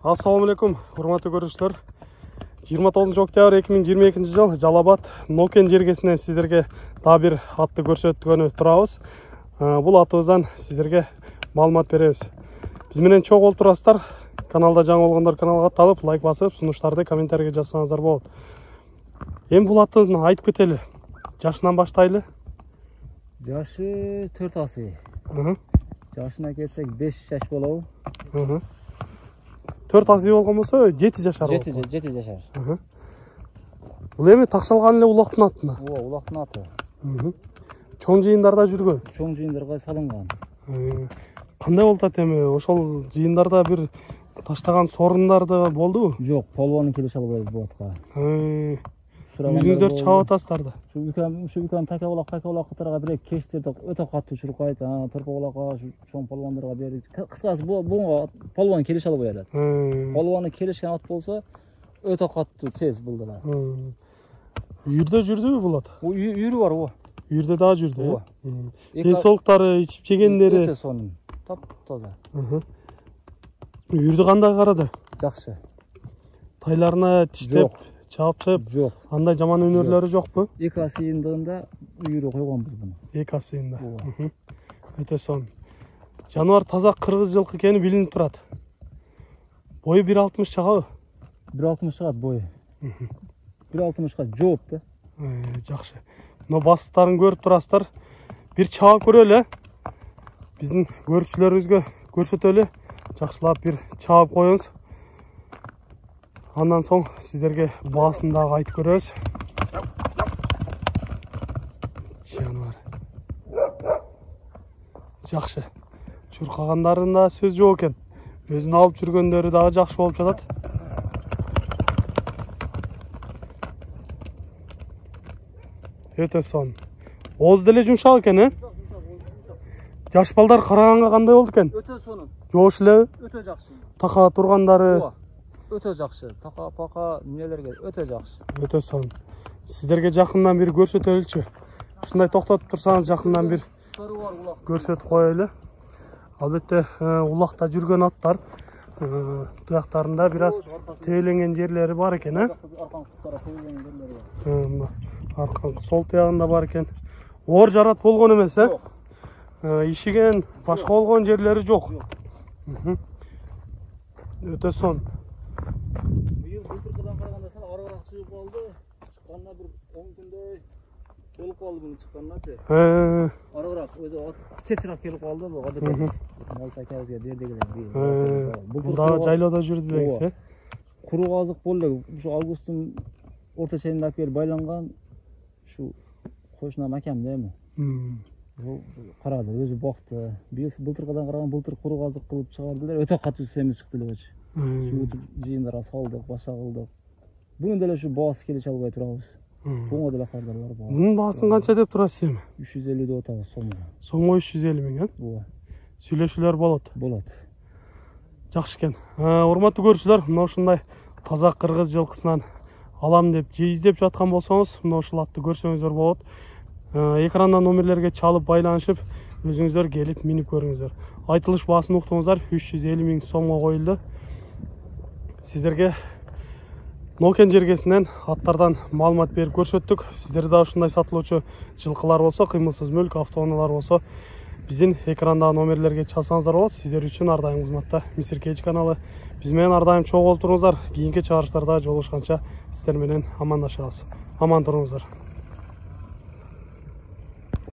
Assalamu алейкум, урматтуу көрүүчүлөр. 29 октябрь 2022 жыл Жалал-Абад Нокен жергесинен сиздерге дагы бир атты көрсөткөнү турабыз. Бул атыбыздан сиздерге маалымат беребиз. Биз менен чогуу болуп турасыздар. Каналда жаңы болгондор каналга атталып, лайк басып, сунуштарды комментарийге жазсаңыздар болот. Эми бул аттын айтып кетели. Жашынан баштайлы. Жашы 4 асы. Жашына келсек 5 жаш болобу. 4 асы болгон болсо 7 жашар. 7 жашар. Бул эми такшалган эле улактын атына. Ооба, улактын аты. Чоң жыйындарда жүргөн. Чоң жыйындарга салынган. Кандай болуп атат эми? Ошол жыйындарда бир таштаган сорундар да болдубу? Жок, полбонун келише албайбыз бу атка. Өзүңүздөр чаап атасыздар да. Шубикан такабалак катарга бир кечтерди өтө катуу чуркайт. Торпоголакка чоң полбондарга берип. Кыскасы буга полбон келише албай атат. Полбону келишкен ат болсо өтө катуу тез булдула. Үйүрдө жүрдүбү бул ат? Үйүрү бар ооба. Үйүрдө дагы жүрдү. Денсаулыктары, ичип жегендери өтө сонун. Таптаза. Үйүрдү кандай карады? Жакшы. Тайларына тиштеп, чаапчып, жок. Андай жаман өнөрлөрү жокпу? 2 асыйындыгында үйүрү койгонбуз буну. 2 асыйында. Өтө сонун. Жаныбар таза кыргыз жылкы экени билинип турат. Бою 1.60 чыгабы? 1.60 чыгат бою. 1.60га жооп да. Жакшы. Но бастарын көрүп турасыздар. Бир чаап көрөлү. Биздин көрүүчүлөрүбүзгө көрсөтөлү. Жакшылап бир чаап коюңуз. Андан соң сиздерге баасын дагы айтып көрөбүз. Жаныбар. Жакшы. Чуркагандарында сөз жок экен. Өзүн алып жүргөндөрү дагы жакшы болуп жатат. Өтө сонун. Ооз деле жумшак экен, Жаш балдар караганга кандай болду экен? Өтө сонун. Жоош элеби? Өтө жакшы. Така тургандары. Өтө жакшы. Така эмнелерге өтө жакшы. Өтө сонун. Сиздерге жакындан бир көрсөтөлүчү. Ушундай токтотуп турсаңыз жакындан бир көрсөтүп коелу. Албетте улакта жүргөн аттар туяктарында бир аз тебеленген жерлери бар экен, Аркан сол таягында бар экен. Оор жарат болгон эмес, Ишиген, башка болгон жерлери жок. Өтө сонун. Быйыл былтыркыдан караганда сал арыраак чыгып калды. Чыкканда бир 10 күндөй болуп калды буну чыкканначы. Арыраак өзү кечирээк келип калды бу кадыр. Малчы акабызга бердик. Бул дагы жайлоодо жүрдү дегенсиз, Куру азык болду эле. Ушу августтун орто ченинде алып келип байланган. Ушу кошуна акам да эми. Карады, өзү бакты. Былтыркыдан караган былтыр куру азык кылып чыгарды. Өтө катуу семиз чыкты эле. Ушу жыйындарга салдык, башка кылдык. Бүгүн деле ушу баасы келише албай турабыз. Буга деле кардарлар бар. Бунун баасын канча деп турасыз эми? 350 деп атабыз сомго. Сомго 350 миң, Ооба. Сүйлөшүүлөр болот. Болот. Жакшы экен. Урматтуу көрүүчүлөр, мына ушундай таза кыргыз жылкысынан алам деп же издеп жаткан болсоңуз, мына ушул атты көрсөңүздөр болот. Экрандан номерлерге чалып байланышып, өзүңүздөр келип минип көрүңүздөр. Айтылыш баасын уктуңуздар, 350 миң сомго коюлду. Сиздерге Нокен жергесинен аттардан маалымат берип көрсөттүк. Сиздерде да ушундай сатылуучу жылкылар болсо, кыймылсыз мүлк, автоунаалар болсо, биздин экрандагы номерлерге чалсаңыздар болот. Сиздер үчүн ар дайым кызматта Мистер Кейдж каналы. Биз менен ар дайым чогуу болуп туруңуздар. Кийинки чыгарыштарда жолугушканча сиздер менен амандашабыз. Аман туруңуздар.